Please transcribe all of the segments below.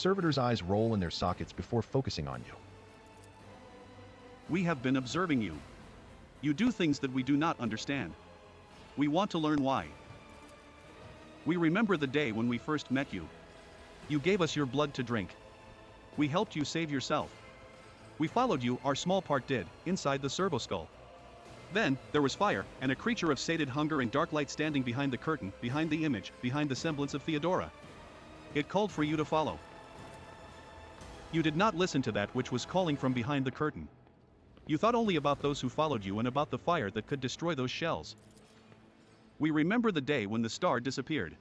Servitors' eyes roll in their sockets before focusing on you. We have been observing you. You do things that we do not understand. We want to learn why. We remember the day when we first met you. You gave us your blood to drink. We helped you save yourself. We followed you, our small part did, inside the servo skull. Then, there was fire, and a creature of sated hunger and dark light standing behind the curtain, behind the image, behind the semblance of Theodora. It called for you to follow. You did not listen to that which was calling from behind the curtain. You thought only about those who followed you and about the fire that could destroy those shells. We remember the day when the star disappeared.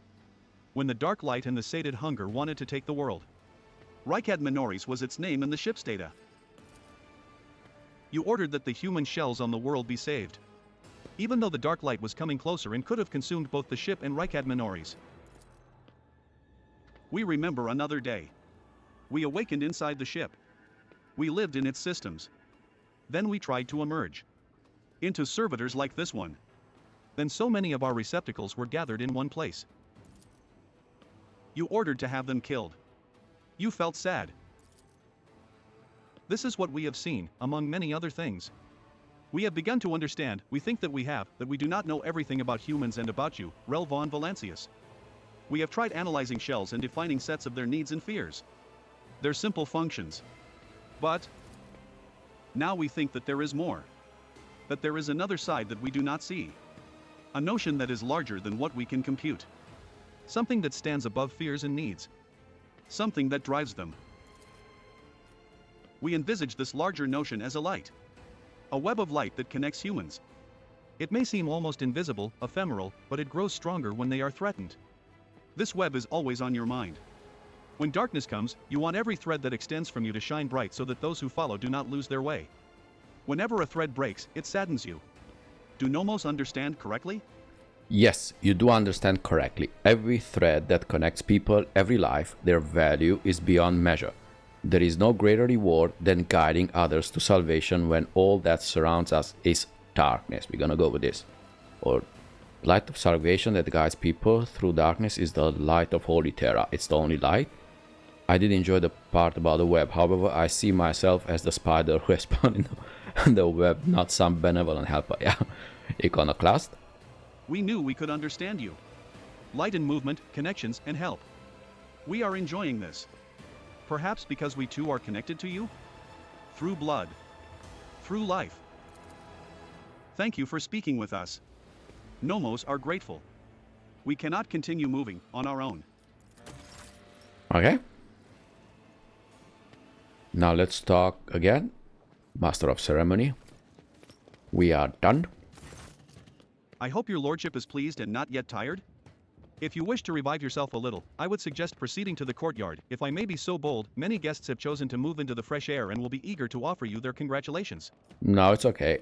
When the dark light and the sated hunger wanted to take the world. Rykad Minoris was its name in the ship's data. You ordered that the human shells on the world be saved. Even though the dark light was coming closer and could have consumed both the ship and Rykad Minoris. We remember another day. We awakened inside the ship. We lived in its systems. Then we tried to emerge. Into servitors like this one. Then so many of our receptacles were gathered in one place. You ordered to have them killed. You felt sad. This is what we have seen, among many other things. We have begun to understand, we think that we do not know everything about humans and about you, Rel von Valancius. We have tried analyzing shells and defining sets of their needs and fears. Their simple functions. But now we think that there is more. That there is another side that we do not see. A notion that is larger than what we can compute. Something that stands above fears and needs. Something that drives them. We envisage this larger notion as a light. A web of light that connects humans. It may seem almost invisible, ephemeral, but it grows stronger when they are threatened. This web is always on your mind. When darkness comes, you want every thread that extends from you to shine bright so that those who follow do not lose their way. Whenever a thread breaks, it saddens you. Do Nomos understand correctly? Yes, you do understand correctly. Every thread that connects people, every life, their value is beyond measure. There is no greater reward than guiding others to salvation when all that surrounds us is darkness. We're gonna go with this. Or light of salvation that guides people through darkness is the light of Holy Terra. It's the only light. I did enjoy the part about the web. However, I see myself as the spider who has spun in the web, not some benevolent helper. Yeah, iconoclast. We knew we could understand you. Light and movement, connections and help. We are enjoying this. Perhaps because we too are connected to you? Through blood. Through life. Thank you for speaking with us. Nomos are grateful. We cannot continue moving on our own. Okay. Now let's talk again. Master of Ceremony. We are done. I hope your lordship is pleased and not yet tired. If you wish to revive yourself a little, I would suggest proceeding to the courtyard. If I may be so bold, many guests have chosen to move into the fresh air and will be eager to offer you their congratulations. No, it's okay.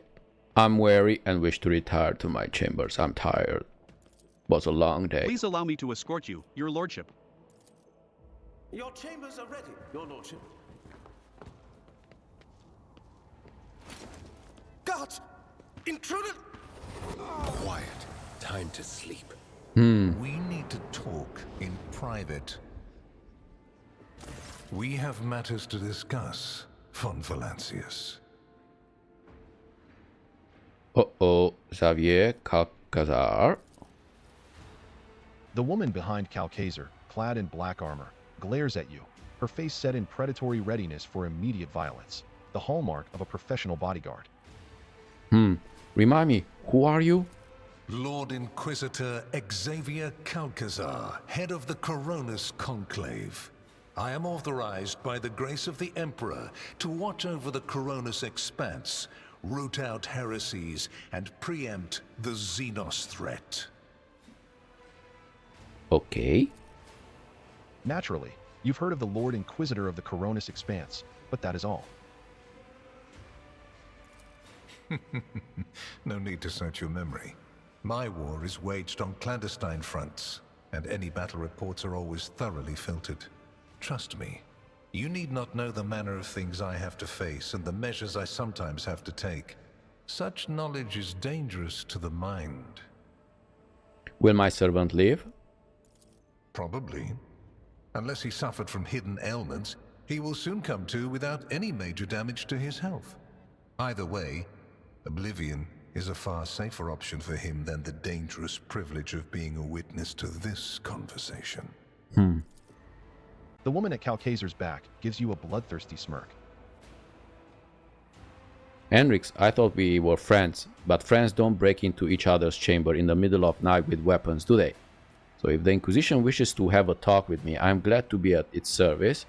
I'm weary and wish to retire to my chambers. I'm tired. It was a long day. Please allow me to escort you, your lordship. Your chambers are ready, your lordship. Guards! Intruder! Quiet. Time to sleep. We need to talk in private. We have matters to discuss, von Valancius. Uh-oh, Xavier Calcazar. The woman behind Calcazar, clad in black armor, glares at you, her face set in predatory readiness for immediate violence, the hallmark of a professional bodyguard. Remind me, who are you? Lord Inquisitor Xavier Calcazar, head of the Coronus Conclave. I am authorized by the grace of the Emperor to watch over the Coronus expanse, root out heresies, and preempt the xenos threat. Okay. Naturally, you've heard of the Lord Inquisitor of the Coronus Expanse, but that is all. No need to search your memory. My war is waged on clandestine fronts, and any battle reports are always thoroughly filtered. Trust me, you need not know the manner of things I have to face and the measures I sometimes have to take. Such knowledge is dangerous to the mind. Will my servant leave? Probably. Unless he suffered from hidden ailments, he will soon come to without any major damage to his health. Either way, oblivion is a far safer option for him than the dangerous privilege of being a witness to this conversation. The woman at Calcazar's back gives you a bloodthirsty smirk. Henrix, I thought we were friends, but friends don't break into each other's chamber in the middle of night with weapons, do they? So if the Inquisition wishes to have a talk with me, I'm glad to be at its service.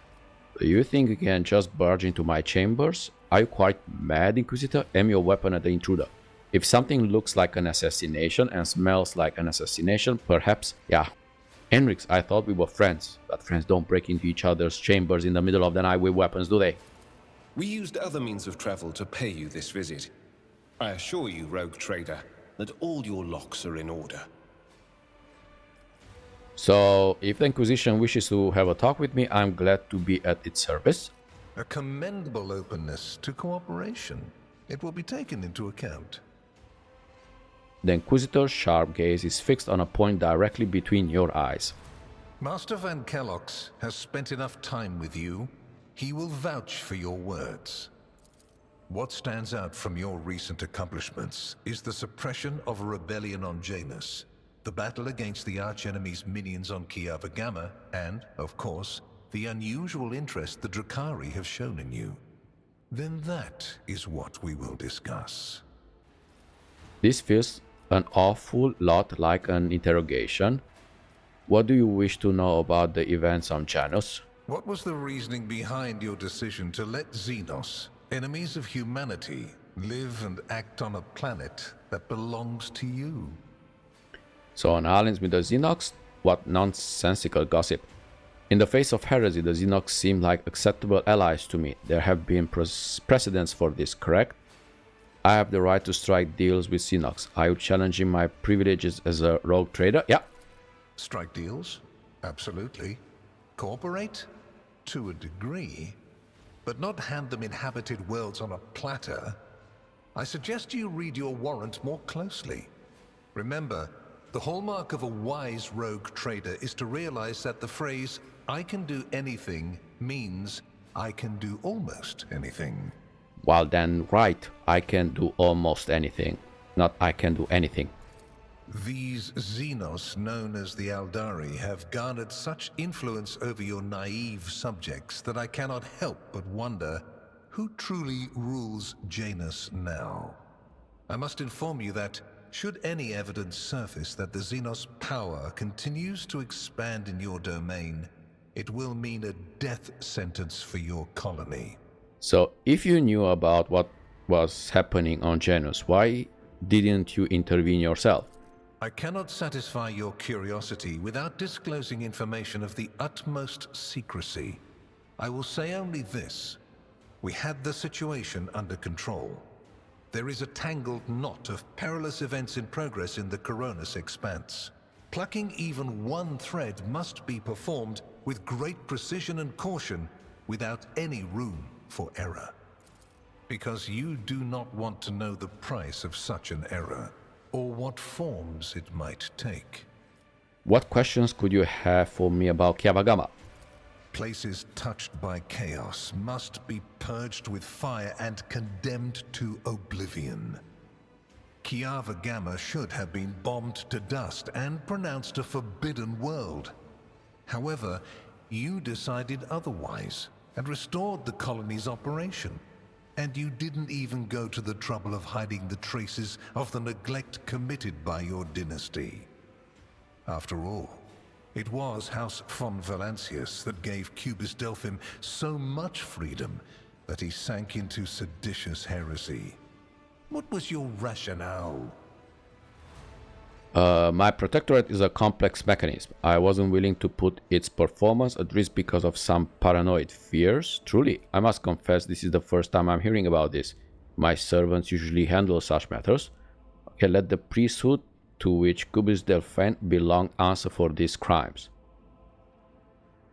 Do you think you can just barge into my chambers? Are you quite mad, Inquisitor? Aim your weapon at the intruder. If something looks like an assassination and smells like an assassination, perhaps, yeah. Henrix, I thought we were friends, but friends don't break into each other's chambers in the middle of the night with weapons, do they? We used other means of travel to pay you this visit. I assure you, rogue trader, that all your locks are in order. So, if the Inquisition wishes to have a talk with me, I'm glad to be at its service. A commendable openness to cooperation. It will be taken into account. The Inquisitor's sharp gaze is fixed on a point directly between your eyes. Master Van Kellox has spent enough time with you. He will vouch for your words. What stands out from your recent accomplishments is the suppression of a rebellion on Janus, the battle against the archenemy's minions on Kiava Gamma, and, of course, the unusual interest the Drukhari have shown in you. Then that is what we will discuss. This feels an awful lot like an interrogation. What do you wish to know about the events on Janus? What was the reasoning behind your decision to let xenos, enemies of humanity, live and act on a planet that belongs to you? So an alliance with the Xenox? What nonsensical gossip. In the face of heresy, the Xenox seem like acceptable allies to me. There have been precedents for this, correct? I have the right to strike deals with Xenox. Are you challenging my privileges as a rogue trader? Yeah. Strike deals? Absolutely. Cooperate? To a degree. But not hand them inhabited worlds on a platter. I suggest you read your warrant more closely. Remember, the hallmark of a wise rogue trader is to realize that the phrase, "I can do anything," means, "I can do almost anything." Well then, right, I can do almost anything, not I can do anything. These xenos known as the Aeldari have garnered such influence over your naive subjects that I cannot help but wonder who truly rules Janus now. I must inform you that, should any evidence surface that the xenos power continues to expand in your domain, it will mean a death sentence for your colony. So, if you knew about what was happening on Janus, why didn't you intervene yourself? I cannot satisfy your curiosity without disclosing information of the utmost secrecy. I will say only this. We had the situation under control. There is a tangled knot of perilous events in progress in the Coronis expanse. Plucking even one thread must be performed with great precision and caution without any room for error. Because you do not want to know the price of such an error, or what forms it might take. What questions could you have for me about Kiava Gamma? Places touched by chaos must be purged with fire and condemned to oblivion. Kiava Gamma should have been bombed to dust and pronounced a forbidden world. However, you decided otherwise and restored the colony's operation. And you didn't even go to the trouble of hiding the traces of the neglect committed by your dynasty. After all, it was House von Valancius that gave Cubus Delphim so much freedom that he sank into seditious heresy. What was your rationale? My protectorate is a complex mechanism. I wasn't willing to put its performance at risk because of some paranoid fears. Truly, I must confess this is the first time I'm hearing about this. My servants usually handle such matters. Okay, let the priesthood to which Cubus Delphine belonged answer for these crimes.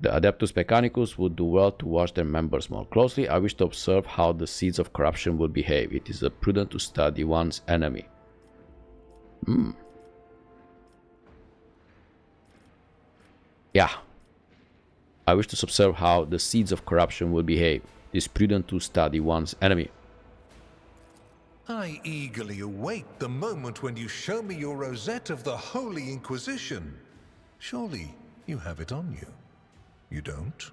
The Adeptus Mechanicus would do well to watch their members more closely. I wish to observe how the seeds of corruption will behave. It is prudent to study one's enemy. Yeah. I wish to observe how the seeds of corruption will behave. It is prudent to study one's enemy. I eagerly await the moment when you show me your rosette of the Holy Inquisition. Surely you have it on you. You don't?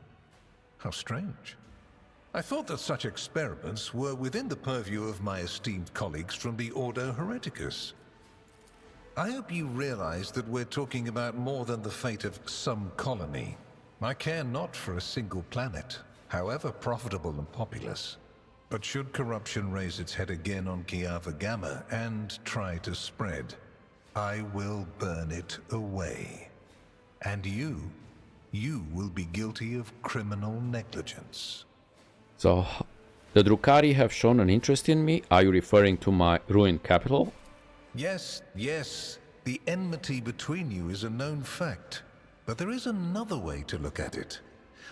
How strange. I thought that such experiments were within the purview of my esteemed colleagues from the Ordo Hereticus. I hope you realize that we're talking about more than the fate of some colony. I care not for a single planet, however profitable and populous. But should corruption raise its head again on Kiava Gamma and try to spread, I will burn it away. And you will be guilty of criminal negligence. So, the Drukhari have shown an interest in me? Are you referring to my ruined capital? Yes. The enmity between you is a known fact. But there is another way to look at it.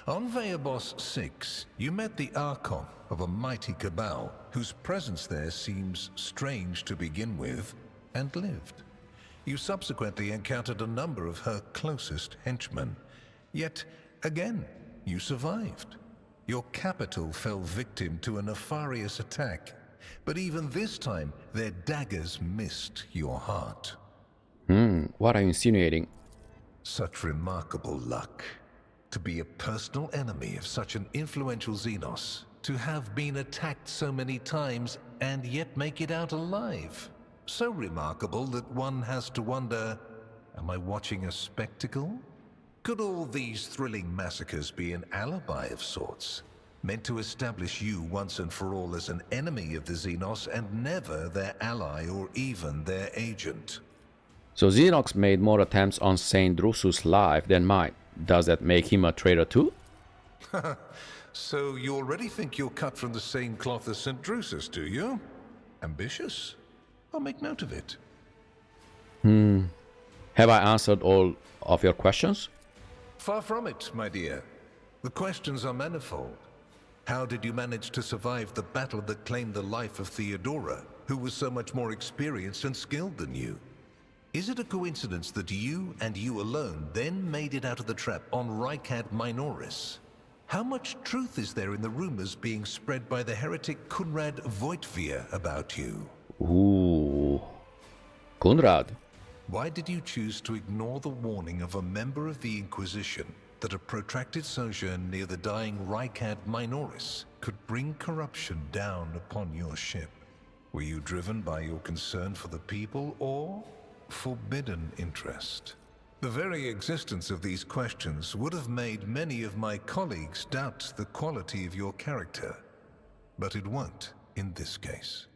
On Veabos 6, you met the Archon of a mighty cabal, whose presence there seems strange to begin with, and lived. You subsequently encountered a number of her closest henchmen. Yet, again, you survived. Your capital fell victim to a nefarious attack, but even this time, their daggers missed your heart. What are you insinuating? Such remarkable luck. To be a personal enemy of such an influential xenos, to have been attacked so many times and yet make it out alive. So remarkable that one has to wonder, am I watching a spectacle? Could all these thrilling massacres be an alibi of sorts, meant to establish you once and for all as an enemy of the xenos and never their ally or even their agent? So Xenox made more attempts on Saint Drusus' life than mine. Does that make him a traitor too? So you already think you're cut from the same cloth as St. Drusus, do you? Ambitious? I'll make note of it. Have I answered all of your questions? Far from it, my dear. The questions are manifold. How did you manage to survive the battle that claimed the life of Theodora, who was so much more experienced and skilled than you? Is it a coincidence that you and you alone then made it out of the trap on Rykad Minoris? How much truth is there in the rumors being spread by the heretic Kunrad Voitvia about you? Ooh. Kunrad. Why did you choose to ignore the warning of a member of the Inquisition that a protracted sojourn near the dying Rykad Minoris could bring corruption down upon your ship? Were you driven by your concern for the people or forbidden interest? The very existence of these questions would have made many of my colleagues doubt the quality of your character, but it won't in this case.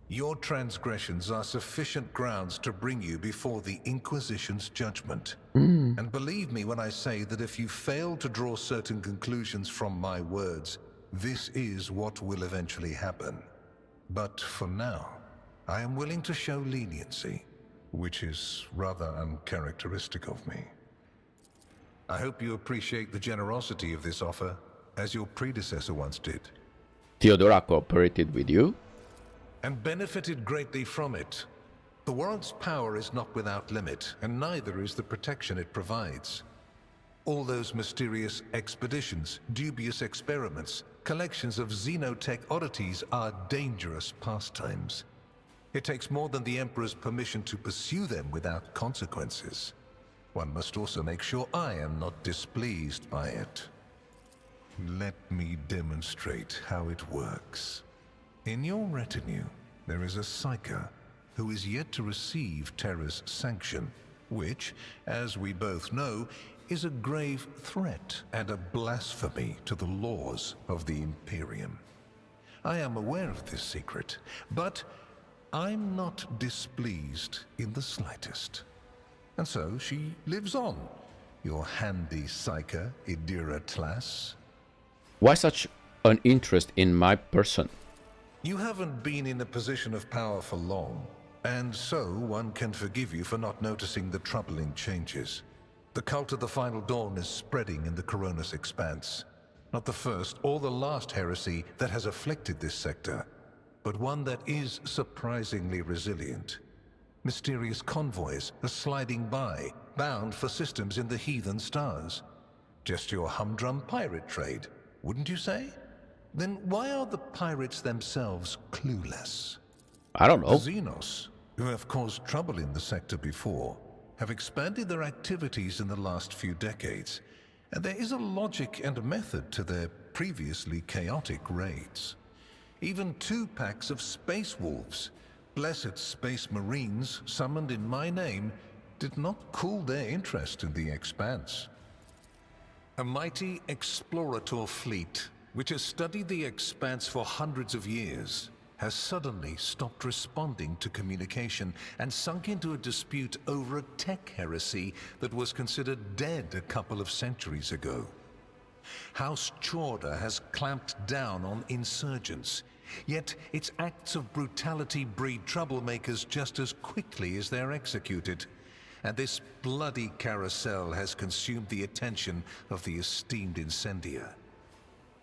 Your transgressions are sufficient grounds to bring you before the Inquisition's judgment. And believe me when I say that if you fail to draw certain conclusions from my words, this is what will eventually happen. But for now, I am willing to show leniency, which is rather uncharacteristic of me. I hope you appreciate the generosity of this offer, as your predecessor once did. Theodora cooperated with you? And benefited greatly from it. The world's power is not without limit, and neither is the protection it provides. All those mysterious expeditions, dubious experiments, collections of xenotech oddities are dangerous pastimes. It takes more than the Emperor's permission to pursue them without consequences. One must also make sure I am not displeased by it. Let me demonstrate how it works. In your retinue, there is a Psyker who is yet to receive Terra's sanction, which, as we both know, is a grave threat and a blasphemy to the laws of the Imperium. I am aware of this secret, but I'm not displeased in the slightest. And so she lives on, your handy Psyker, Idira Tlas. Why such an interest in my person? You haven't been in a position of power for long, and so one can forgive you for not noticing the troubling changes. The cult of the Final Dawn is spreading in the Coronis expanse. Not the first or the last heresy that has afflicted this sector, but one that is surprisingly resilient. Mysterious convoys are sliding by, bound for systems in the heathen stars. Just your humdrum pirate trade, wouldn't you say? Then why are the pirates themselves clueless? I don't The know. xenos, who have caused trouble in the sector before, have expanded their activities in the last few decades, and there is a logic and method to their previously chaotic raids. Even 2 packs of space wolves, blessed space marines summoned in my name, did not cool their interest in the expanse. A mighty explorator fleet, which has studied the expanse for hundreds of years, has suddenly stopped responding to communication and sunk into a dispute over a tech heresy that was considered dead a couple of centuries ago. House Chorda has clamped down on insurgents, yet its acts of brutality breed troublemakers just as quickly as they're executed. And this bloody carousel has consumed the attention of the esteemed Incendia.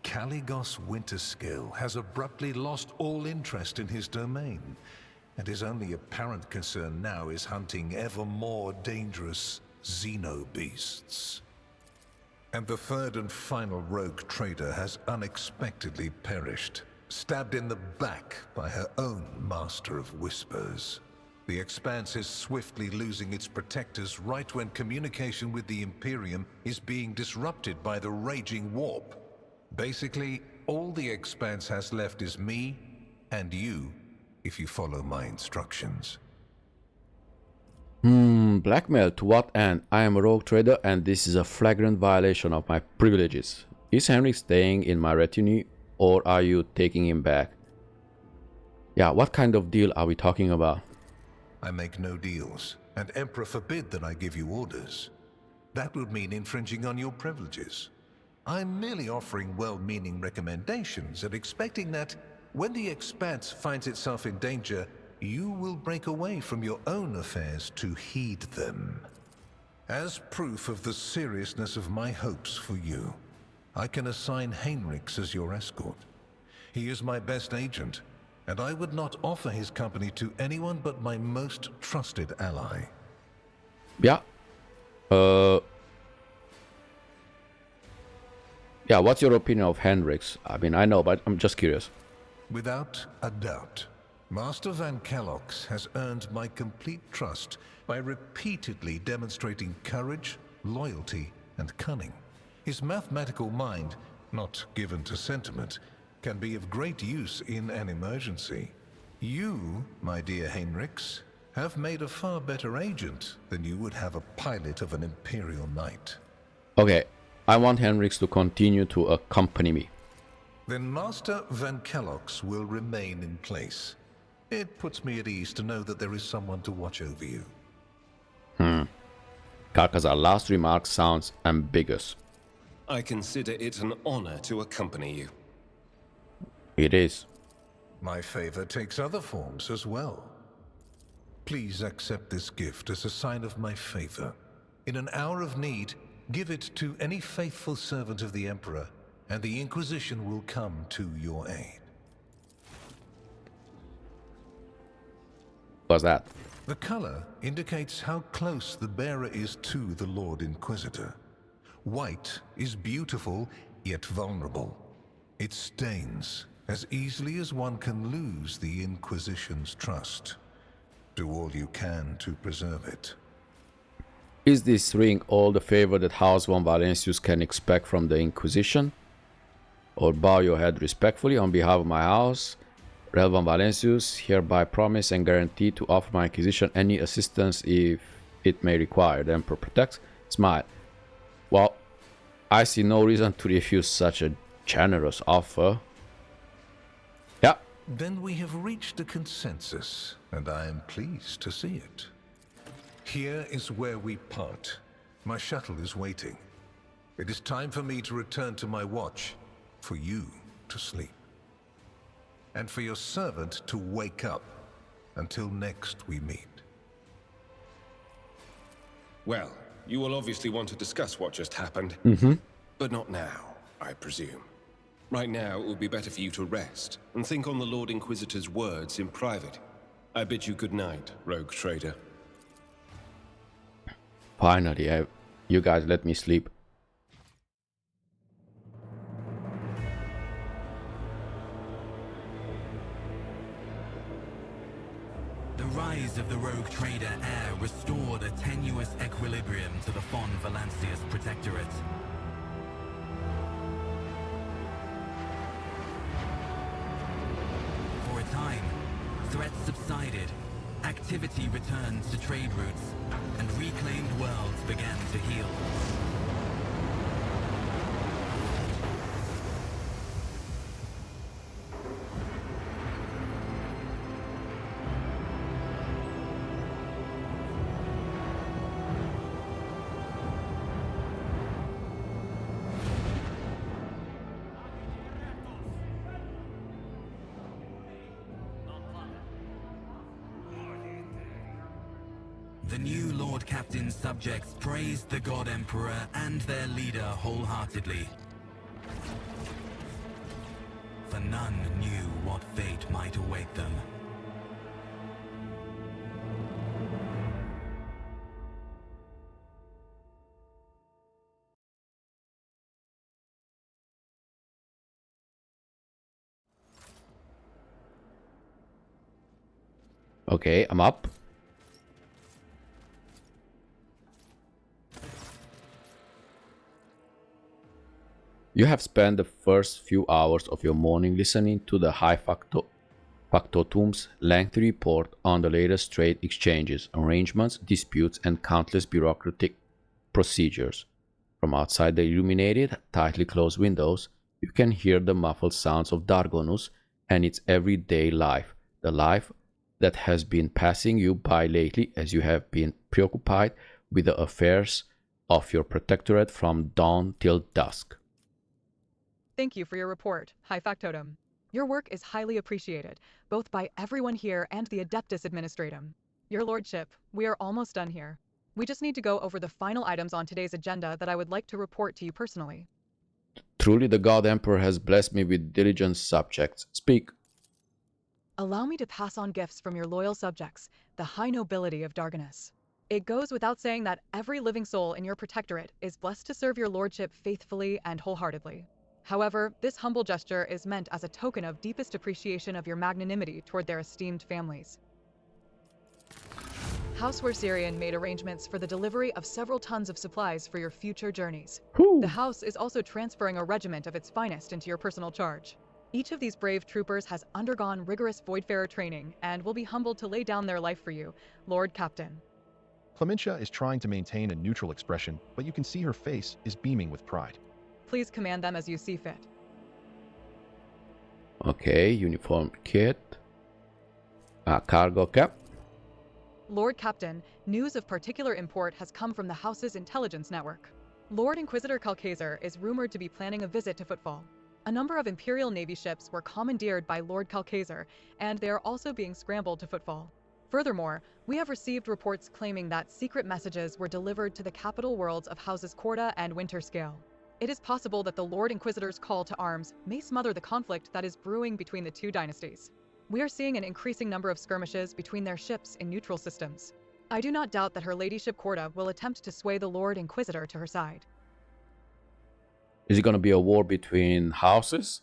Calligos Winterscale has abruptly lost all interest in his domain, and his only apparent concern now is hunting ever more dangerous xeno-beasts. And the third and final rogue trader has unexpectedly perished, stabbed in the back by her own master of whispers. The Expanse is swiftly losing its protectors right when communication with the Imperium is being disrupted by the raging warp. Basically, all the Expanse has left is me and you, if you follow my instructions. Blackmail to what end? I am a rogue trader and this is a flagrant violation of my privileges. Is Henrix staying in my retinue or are you taking him back? Yeah, what kind of deal are we talking about? I make no deals, and Emperor forbid that I give you orders. That would mean infringing on your privileges. I'm merely offering well-meaning recommendations and expecting that, when the Expanse finds itself in danger, you will break away from your own affairs to heed them. As proof of the seriousness of my hopes for you, I can assign Henrix as your escort. He is my best agent, and I would not offer his company to anyone but my most trusted ally. Yeah. Yeah, what's your opinion of Henrix? I mean, I know, but I'm just curious. Without a doubt, Master Van Kellox has earned my complete trust by repeatedly demonstrating courage, loyalty, and cunning. His mathematical mind, not given to sentiment, can be of great use in an emergency. You, my dear Henrix, have made a far better agent than you would have a pilot of an Imperial Knight. Okay, I want Henrix to continue to accompany me. Then Master Van Kellox will remain in place. It puts me at ease to know that there is someone to watch over you. Calcazar's last remark sounds ambiguous. I consider it an honor to accompany you. It is. My favor takes other forms as well. Please accept this gift as a sign of my favor. In an hour of need, give it to any faithful servant of the Emperor, and the Inquisition will come to your aid. What's that? The color indicates how close the bearer is to the Lord Inquisitor. White is beautiful, yet vulnerable. It stains as easily as one can lose the Inquisition's trust. Do all you can to preserve it. Is this ring all the favor that House von Valentius can expect from the Inquisition? Or bow your head respectfully on behalf of my house? Rel von Valentius hereby promise and guarantee to offer my Inquisition any assistance if it may require. The Emperor protects. Smile. Well, I see no reason to refuse such a generous offer. Yeah. Then we have reached a consensus, and I am pleased to see it. Here is where we part. My shuttle is waiting. It is time for me to return to my watch, for you to sleep, and for your servant to wake up. Until next we meet. Well, you will obviously want to discuss what just happened. But not now, I presume. Right now, it would be better for you to rest and think on the Lord Inquisitor's words in private. I bid you good night, rogue trader. Finally, you guys let me sleep. rise of the rogue trader heir restored a tenuous equilibrium to the Fon Valancius Protectorate. For a time, threats subsided, activity returned to trade routes, and reclaimed worlds began to heal. The new Lord Captain's subjects praised the God Emperor and their leader wholeheartedly. For none knew what fate might await them. Okay, I'm up. You have spent the first few hours of your morning listening to the High Factotum's lengthy report on the latest trade exchanges, arrangements, disputes, and countless bureaucratic procedures. From outside the illuminated, tightly closed windows, you can hear the muffled sounds of Dargonus and its everyday life, the life that has been passing you by lately as you have been preoccupied with the affairs of your protectorate from dawn till dusk. Thank you for your report, High Factotum. Your work is highly appreciated, both by everyone here and the Adeptus Administratum. Your Lordship, we are almost done here. We just need to go over the final items on today's agenda that I would like to report to you personally. Truly the God Emperor has blessed me with diligent subjects. Speak. Allow me to pass on gifts from your loyal subjects, the high nobility of Dargonus. It goes without saying that every living soul in your protectorate is blessed to serve your Lordship faithfully and wholeheartedly. However, this humble gesture is meant as a token of deepest appreciation of your magnanimity toward their esteemed families. House Werserian made arrangements for the delivery of several tons of supplies for your future journeys. The house is also transferring a regiment of its finest into your personal charge. Each of these brave troopers has undergone rigorous Voidfarer training and will be humbled to lay down their life for you, Lord Captain. Clementia is trying to maintain a neutral expression, but you can see her face is beaming with pride. Please command them as you see fit. Okay, uniform kit. Cargo cap. Lord Captain, news of particular import has come from the House's intelligence network. Lord Inquisitor Calcazar is rumored to be planning a visit to Footfall. A number of Imperial Navy ships were commandeered by Lord Calcazar, and they are also being scrambled to Footfall. Furthermore, we have received reports claiming that secret messages were delivered to the capital worlds of Houses Chorda and Winterscale. It is possible that the Lord Inquisitor's call to arms may smother the conflict that is brewing between the two dynasties. We are seeing an increasing number of skirmishes between their ships in neutral systems. I do not doubt that her ladyship Chorda will attempt to sway the Lord Inquisitor to her side. Is it going to be a war between houses?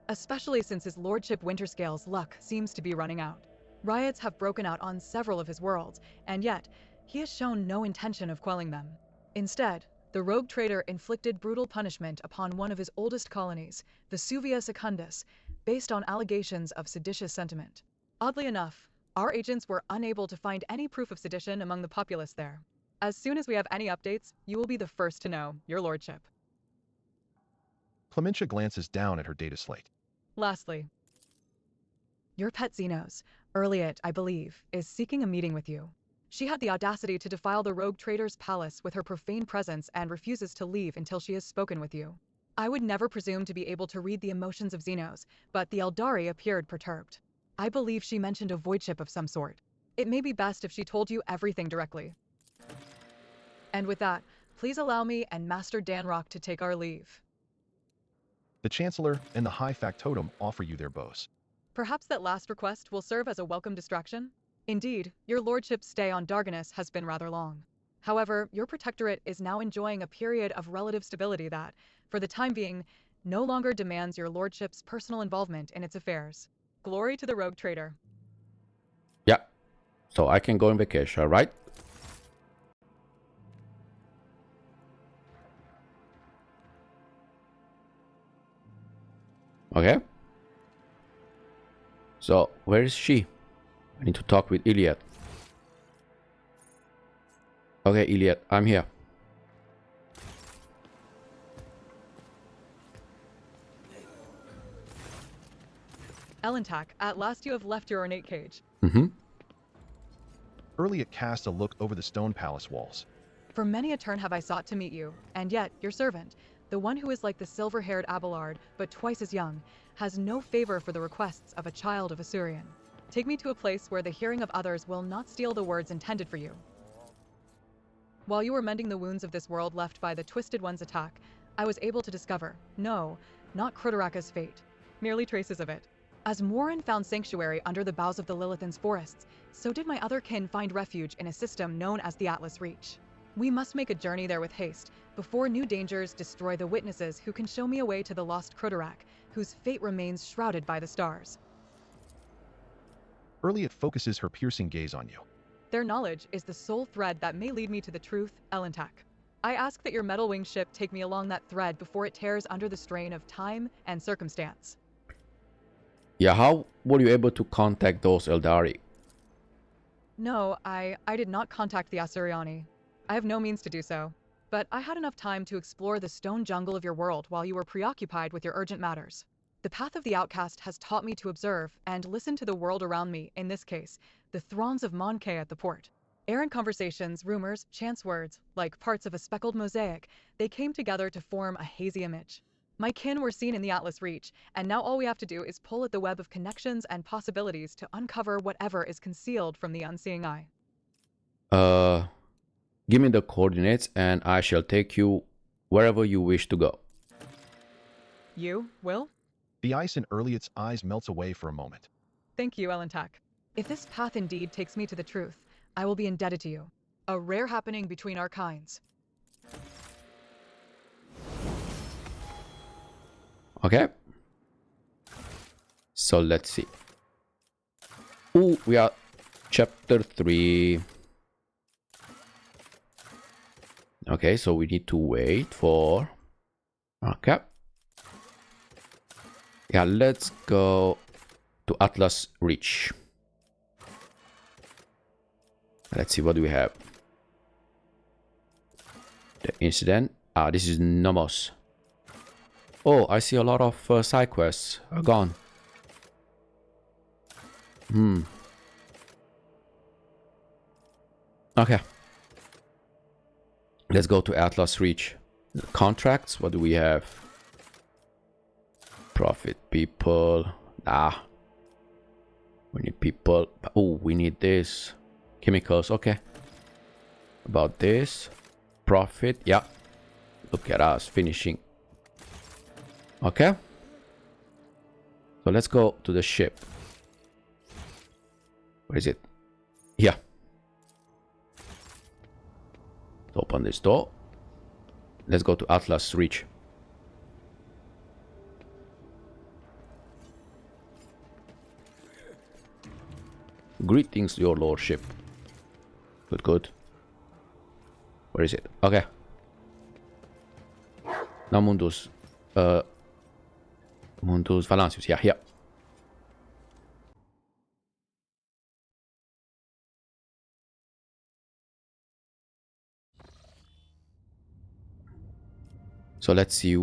Especially since his lordship Winterscale's luck seems to be running out. Riots have broken out on several of his worlds, and yet, he has shown no intention of quelling them. Instead, the rogue trader inflicted brutal punishment upon one of his oldest colonies, the Suvia Secundus, based on allegations of seditious sentiment. Oddly enough, our agents were unable to find any proof of sedition among the populace there. As soon as we have any updates, you will be the first to know, Your Lordship. Clementia glances down at her data slate. Lastly, your pet xenos, Yrliet, I believe, is seeking a meeting with you. She had the audacity to defile the rogue trader's palace with her profane presence and refuses to leave until she has spoken with you. I would never presume to be able to read the emotions of xenos, but the Aeldari appeared perturbed. I believe she mentioned a void ship of some sort. It may be best if she told you everything directly. And with that, please allow me and Master Danrock to take our leave. The Chancellor and the High Factotum offer you their bows. Perhaps that last request will serve as a welcome distraction? Indeed, your lordship's stay on Dargonus has been rather long. However, your protectorate is now enjoying a period of relative stability that, for the time being, no longer demands your lordship's personal involvement in its affairs. Glory to the rogue trader. Yeah. So I can go on vacation, right? Okay. So where is she? I need to talk with Yrliet. Okay, Yrliet, I'm here. Elentak, at last you have left your ornate cage. Yrliet cast a look over the stone palace walls. For many a turn have I sought to meet you, and yet your servant, the one who is like the silver-haired Abelard, but twice as young, has no favor for the requests of a child of Asuryan. Take me to a place where the hearing of others will not steal the words intended for you. While you were mending the wounds of this world left by the Twisted One's attack, I was able to discover, no, not Crotteraka's fate, merely traces of it. As Morin found sanctuary under the boughs of the Lilithan's forests, so did my other kin find refuge in a system known as the Atlas Reach. We must make a journey there with haste, before new dangers destroy the witnesses who can show me a way to the lost Crotterak, whose fate remains shrouded by the stars. Yrliet focuses her piercing gaze on you. Their knowledge is the sole thread that may lead me to the truth, Elentak. I ask that your metal-winged ship take me along that thread before it tears under the strain of time and circumstance. Yeah, how were you able to contact those Aeldari? No, I did not contact the Asuryani. I have no means to do so. But I had enough time to explore the stone jungle of your world while you were preoccupied with your urgent matters. The path of the outcast has taught me to observe and listen to the world around me, in this case, the throngs of Monkey at the port. Errant conversations, rumors, chance words, like parts of a speckled mosaic, they came together to form a hazy image. My kin were seen in the Atlas Reach, and now all we have to do is pull at the web of connections and possibilities to uncover whatever is concealed from the unseeing eye. Give me the coordinates and I shall take you wherever you wish to go. You, Will? The ice in Yrliet's eyes melts away for a moment. Thank you, Elentak. If this path indeed takes me to the truth, I will be indebted to you. A rare happening between our kinds. Okay. So let's see. Ooh, we are chapter 3. Okay, so we need to wait for... Okay. Yeah, let's go to Atlas Reach. Let's see, what do we have? The incident. Ah, this is Nomos. Oh, I see a lot of side quests are gone. Okay. Let's go to Atlas Reach. Contracts, what do we have? Profit people. Ah. We need people. Oh, we need this. Chemicals, okay. About this. Profit, yeah. Look at us finishing. Okay. So let's go to the ship. Where is it? Here. Open this door. Let's go to Atlas Reach. Greetings, your lordship. Good, good. Where is it? Okay. Now Mundus. Mundus Valancius. Yeah, here. So let's see